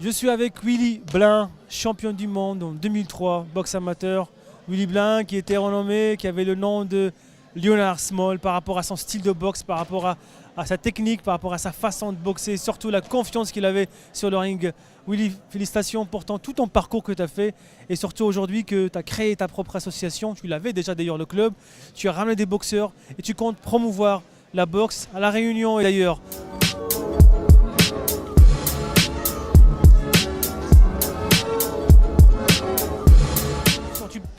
Je suis avec Willy Blin, champion du monde en 2003, boxe amateur. Willy Blin qui était renommé, qui avait le nom de Leonard Small par rapport à son style de boxe, par rapport à sa technique, par rapport à sa façon de boxer, surtout la confiance qu'il avait sur le ring. Willy, félicitations pour tout ton parcours que tu as fait et surtout aujourd'hui que tu as créé ta propre association. Tu l'avais déjà d'ailleurs le club, tu as ramené des boxeurs et tu comptes promouvoir la boxe à La Réunion et d'ailleurs.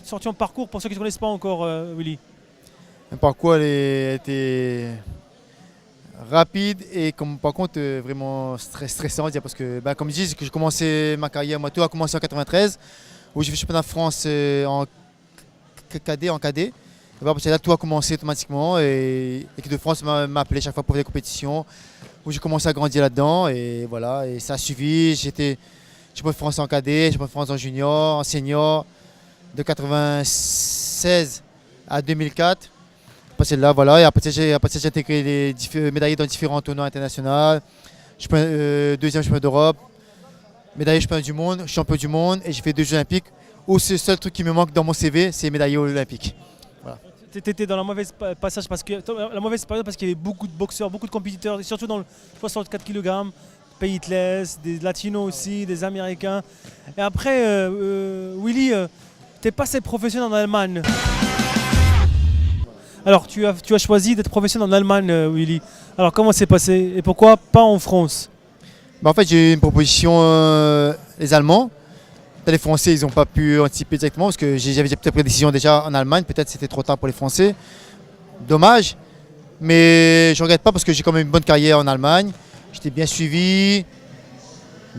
Sur ton parcours, pour ceux qui ne connaissent pas encore, Willy. Un parcours a été rapide et par contre vraiment stressant parce que comme je dis, j'ai commencé ma carrière, tout a commencé en 93 où j'ai fait championnat de France en cadet. Et parce que là tout a commencé automatiquement et l'équipe de France m'a appelé chaque fois pour des compétitions où j'ai commencé à grandir là-dedans et voilà, et ça a suivi. J'étais champion de France en cadet, champion de France en junior, en senior de 96 à 2004. Après là, voilà, et après j'ai intégré les médaillés dans différents tournois internationaux, deuxième champion d'Europe, médaillé champion du monde, champion du monde, et j'ai fait 2 Jeux olympiques où c'est le seul truc qui me manque dans mon CV, c'est médaillé olympique. Voilà. Tu étais dans la mauvaise passage parce qu'il y avait beaucoup de boxeurs, beaucoup de compétiteurs, surtout dans le 64 kg, pays de l'Est, des latinos aussi, des américains. Et après, Willy, tu es passé professionnel en Allemagne. Alors, tu as choisi d'être professionnel en Allemagne, Willy. Alors, comment c'est passé et pourquoi pas en France? En fait, j'ai eu une proposition, les Allemands. Les Français, ils n'ont pas pu anticiper directement parce que j'avais peut-être pris la décision déjà en Allemagne. Peut-être c'était trop tard pour les Français. Dommage. Mais je ne regrette pas parce que j'ai quand même une bonne carrière en Allemagne. J'étais bien suivi.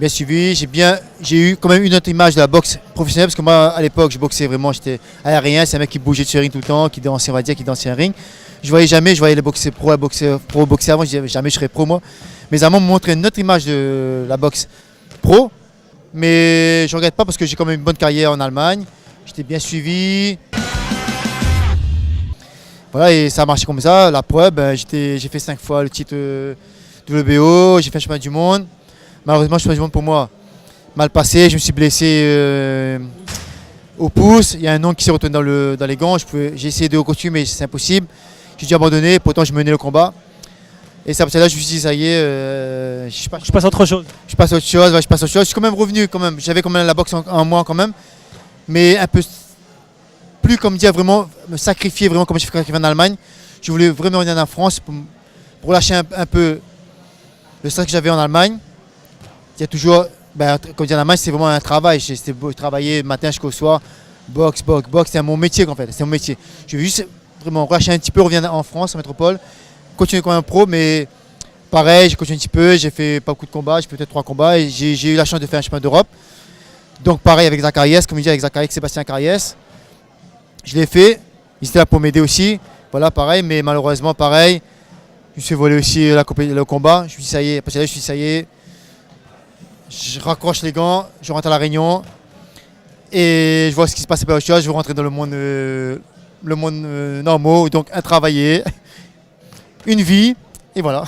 J'ai eu quand même une autre image de la boxe professionnelle parce que moi à l'époque je boxais vraiment, j'étais aérien, c'est un mec qui bougeait de ce ring tout le temps, qui dansait, on va dire, qui dansait un ring. Je voyais les boxeurs pro boxer avant, je disais jamais je serais pro moi. Mes amants m'ont montré une autre image de la boxe pro, mais je ne regrette pas parce que j'ai quand même une bonne carrière en Allemagne, j'étais bien suivi. Voilà, et ça a marché comme ça. La preuve, j'ai fait 5 fois le titre WBO, j'ai fait le championnat du monde. Malheureusement, le championnat du monde pour moi, mal passé. Je me suis blessé au pouce. Il y a un ongle qui s'est retourné dans les gants. J'ai essayé de recostumer, mais c'est impossible. J'ai dû abandonner. Pourtant, je menais le combat. Et c'est pour ça que là, je me suis dit, ça y est, je passe à autre chose. Je passe à autre chose. Je suis quand même revenu. J'avais quand même la boxe en moi quand même. Mais un peu plus, comme dire, vraiment me sacrifier, vraiment comme je fais en Allemagne. Je voulais vraiment revenir en France pour lâcher un peu le stress que j'avais en Allemagne. Il y a toujours, comme dire en Allemagne, c'est vraiment un travail. J'ai travaillé matin jusqu'au soir, boxe, c'est mon métier en fait, c'est mon métier. Je veux juste vraiment relâcher un petit peu, revenir en France, en métropole, continuer comme un pro, mais pareil, j'ai continué un petit peu, j'ai fait pas beaucoup de combats, j'ai fait peut-être 3 combats et j'ai eu la chance de faire un championnat d'Europe. Donc pareil avec Zacharias, comme je dis avec Sébastien Zacharias, je l'ai fait, il était là pour m'aider aussi, voilà pareil, mais malheureusement pareil, je me suis volé aussi le combat, je me suis dit ça y est, parce que là je suis dit ça y est. Je raccroche les gants, je rentre à La Réunion et je vois ce qui se passe, pas autre chose. Je veux rentrer dans le monde normal, donc un travailler, une vie et voilà.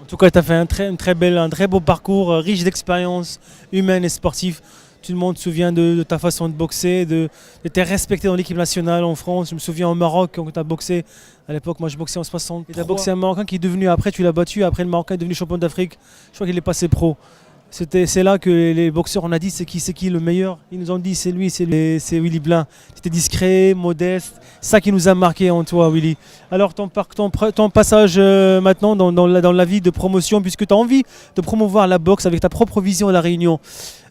En tout cas, tu as fait un très beau parcours, riche d'expériences humaines et sportives. Tout le monde se souvient de ta façon de boxer, de t'être respecté dans l'équipe nationale en France. Je me souviens au Maroc quand tu as boxé. À l'époque, moi je boxais en 60. Tu as boxé un Marocain qui est devenu, après tu l'as battu, après le Marocain est devenu champion d'Afrique. Je crois qu'il est passé pro. C'est là que les boxeurs, on a dit c'est qui le meilleur. Ils nous ont dit c'est lui, c'est Willy Blin. C'était discret, modeste, ça qui nous a marqué en toi, Willy. Alors ton passage maintenant dans la vie de promotion, puisque tu as envie de promouvoir la boxe avec ta propre vision à La Réunion,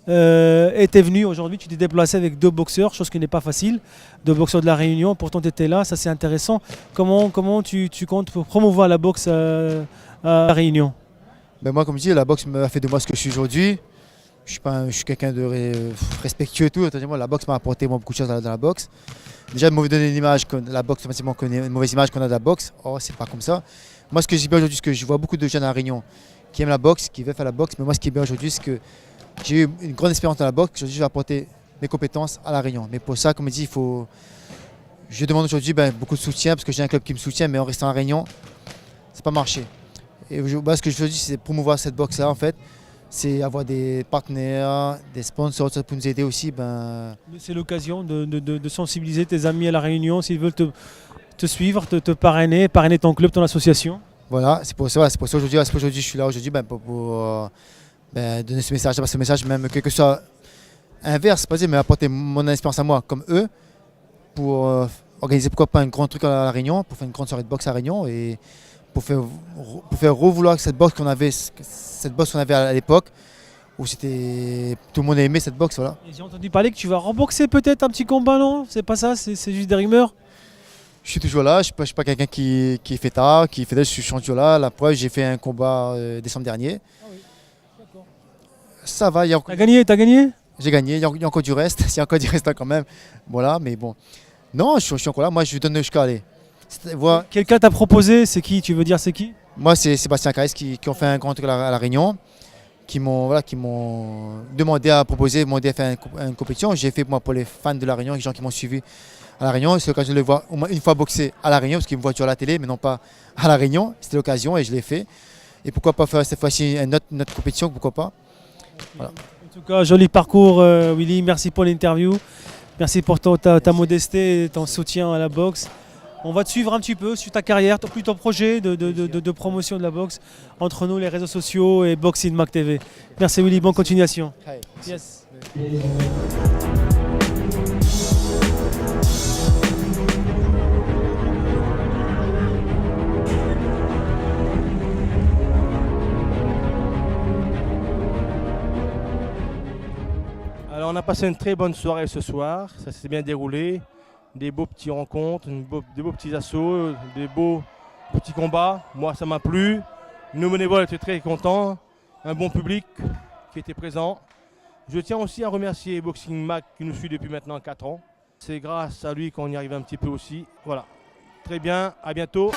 était venu aujourd'hui, tu t'es déplacé avec 2 boxeurs, chose qui n'est pas facile, 2 boxeurs de La Réunion, pourtant tu étais là, ça c'est intéressant. Comment tu comptes pour promouvoir la boxe à La Réunion? Moi, comme je dis, la boxe m'a fait de moi ce que je suis aujourd'hui. Je suis quelqu'un de respectueux et tout. Moi, la boxe m'a apporté beaucoup de choses dans la boxe. Déjà, de me donner une image que la boxe, une mauvaise image qu'on a de la boxe. Oh, c'est pas comme ça. Moi, ce que j'ai bien aujourd'hui, c'est que je vois beaucoup de jeunes à La Réunion qui aiment la boxe, qui veulent faire la boxe. Mais moi, ce qui est bien aujourd'hui, c'est que j'ai eu une grande expérience dans la boxe. Aujourd'hui, je vais apporter mes compétences à La Réunion. Mais pour ça, comme je dis, je demande aujourd'hui beaucoup de soutien parce que j'ai un club qui me soutient, mais en restant à La Réunion, c'est pas marché. Et ce que je veux dire, c'est promouvoir cette boxe-là, en fait, c'est avoir des partenaires, des sponsors pour nous aider aussi. Mais c'est l'occasion de sensibiliser tes amis à La Réunion s'ils veulent te suivre, te parrainer ton club, ton association. Voilà, c'est pour ça aujourd'hui je suis là aujourd'hui pour donner ce message, parce que ce message, même que ce soit inverse, pas dire, mais apporter mon expérience à moi comme eux pour organiser pourquoi pas un grand truc à La Réunion, pour faire une grande soirée de boxe à La Réunion et pour faire revouloir cette boxe qu'on avait à l'époque où c'était tout le monde aimait cette boxe, voilà. Et j'ai entendu parler que tu vas remboxer peut-être un petit combat, non? C'est pas ça, c'est juste des rumeurs. Je suis toujours là, je ne suis pas quelqu'un qui fait tard, je suis toujours là. La preuve, j'ai fait un combat décembre dernier. Ah oui, d'accord. Ça va, T'as gagné? J'ai gagné, il y a encore du reste, il y a encore du reste quand même. Voilà, mais bon. Non, je suis encore là, moi je donne jusqu'à aller. Voilà. Quelqu'un t'a proposé, c'est qui? Tu veux dire c'est qui? Moi, c'est Sébastien Caès qui ont fait un grand truc à la Réunion, qui m'ont demandé à faire une compétition. J'ai fait moi pour les fans de La Réunion, les gens qui m'ont suivi à La Réunion. C'est l'occasion de le voir au moins une fois boxer à La Réunion, parce qu'ils me voient toujours à la télé, mais non pas à La Réunion. C'était l'occasion et je l'ai fait. Et pourquoi pas faire cette fois-ci notre compétition, pourquoi pas. Voilà. En tout cas, joli parcours, Willy. Merci pour l'interview. Merci pour ta modestie et ton soutien à la boxe. On va te suivre un petit peu sur ta carrière, ton projet de promotion de la boxe entre nous, les réseaux sociaux et Boxing Mac TV. Merci Willy, bonne continuation. Yes. Alors on a passé une très bonne soirée ce soir, ça s'est bien déroulé. Des beaux petits rencontres, des beaux petits assauts, des beaux petits combats. Moi ça m'a plu. Nos bénévoles étaient très contents. Un bon public qui était présent. Je tiens aussi à remercier Boxing Mac qui nous suit depuis maintenant 4 ans. C'est grâce à lui qu'on y arrive un petit peu aussi. Voilà. Très bien, à bientôt.